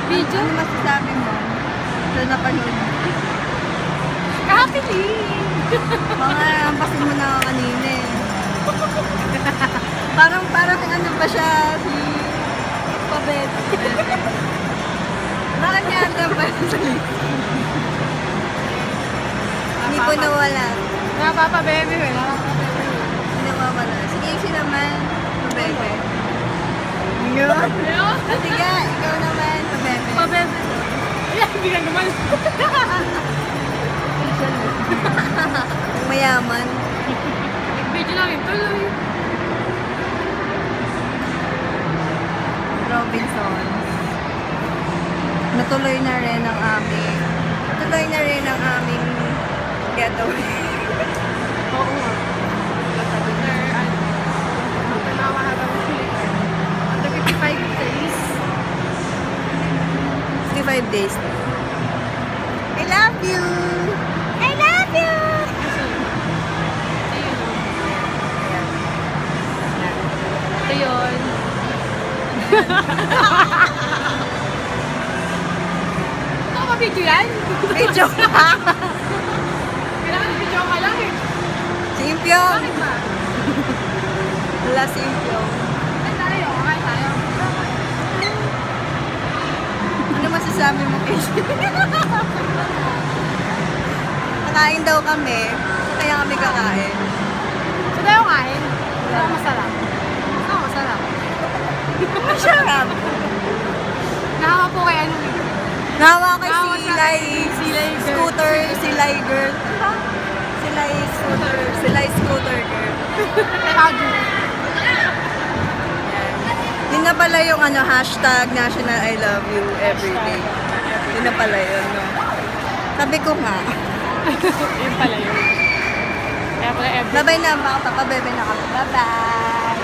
Video? Ano masasabi mo? Sa napanood mo? Kakakilig! Mga ampasin mo na kanina eh. parang ano pa siya, si Pabet. Bakit niya anda pa sa list? Hindi po nawala. Napapabebe, wala. Hindi nawawala. Si Casey naman, Pabebe. Yun. Sige, ikaw naman, Pabebe. Pabebe. Ay, hindi ka naman. Mayaman. Video namin tuloy. Robinsons. Natuloy na rin ang aming getaway. Oo nga. Tanawa na kami sila. Under 55 days. 65 days. I love you! I love you! Ito yun. Ito ba video yan? Medyo Kailangan video ka lang eh. Simpyong! Bakit ba? Wala Simpyong. Kain tayo. Kain tayo. Ano masasabi mo, Casey? Kakain daw kami. Kaya kami kakain. So tayo kain. Pero masarap. Oo, masarap. Masarap. Nakawa po kay ano eh. Nawa kay Nawa si sa- Lai si Lai girl. Scooter, si Lai girl. Si Lai Scooter, si Lai Scooter girl. Tago. Yun na pala yung hashtag National I Love You Everyday. Yun na pala yun, no? Sabi ko nga. Yun pala yun. Kaya pala every Babay na, baka papabebe na kami. Bye-bye!